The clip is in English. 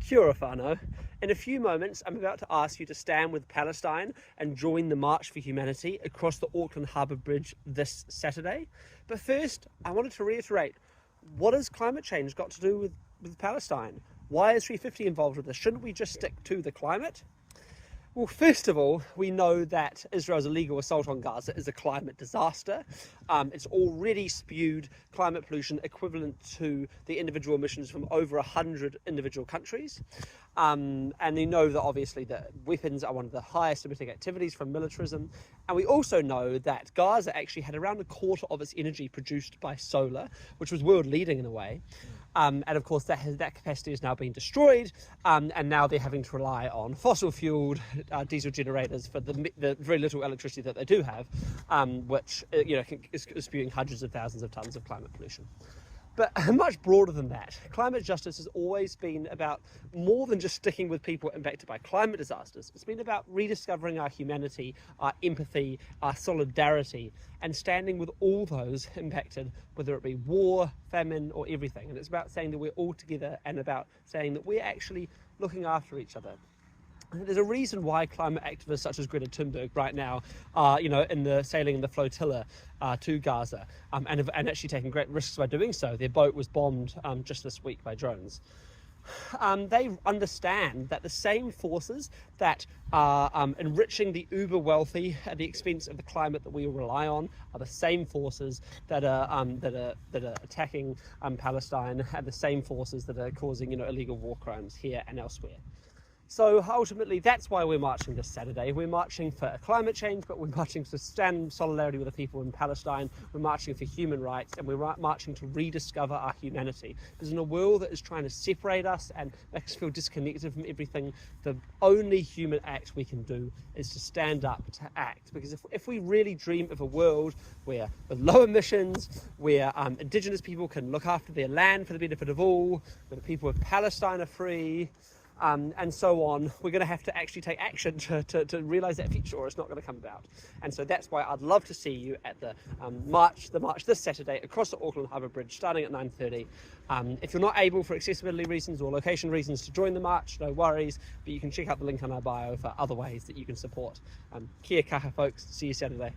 Kia ora whānau. In a few moments, I'm about to ask you to stand with Palestine and join the March for Humanity across the Auckland Harbour Bridge this Saturday. But first, I wanted to reiterate, what has climate change got to do with Palestine? Why is 350 involved with this? Shouldn't we just stick to the climate? Well, first of all, we know that Israel's illegal assault on Gaza is a climate disaster. It's already spewed climate pollution equivalent to the individual emissions from over 100 individual countries. And you know that obviously that weapons are one of the highest emitting activities from militarism. And we also know that Gaza actually had around a quarter of its energy produced by solar, which was world leading in a way. And of course that capacity has now been destroyed, and now they're having to rely on fossil fueled diesel generators for the very little electricity that they do have, which is spewing hundreds of thousands of tons of climate pollution. But much broader than that, climate justice has always been about more than just sticking with people impacted by climate disasters. It's been about rediscovering our humanity, our empathy, our solidarity, and standing with all those impacted, whether it be war, famine, or everything. And it's about saying that we're all together and about saying that we're actually looking after each other. There's a reason why climate activists such as Greta Thunberg right now are, sailing in the flotilla to Gaza, and actually taking great risks by doing so. Their boat was bombed just this week by drones. They understand that the same forces that are enriching the uber wealthy at the expense of the climate that we rely on are the same forces that are attacking Palestine, and the same forces that are causing illegal war crimes here and elsewhere. So ultimately, that's why we're marching this Saturday. We're marching for climate change, but we're marching to stand in solidarity with the people in Palestine. We're marching for human rights, and we're marching to rediscover our humanity. Because in a world that is trying to separate us and make us feel disconnected from everything, the only human act we can do is to stand up, to act. Because if we really dream of a world where, with low emissions, where Indigenous people can look after their land for the benefit of all, where the people of Palestine are free, and so on, we're going to have to actually take action to realise that future, or it's not going to come about. And so that's why I'd love to see you at the march this Saturday across the Auckland Harbour Bridge, starting at 9:30. If you're not able for accessibility reasons or location reasons to join the march, no worries, but you can check out the link on our bio for other ways that you can support. Kia kaha, folks. See you Saturday.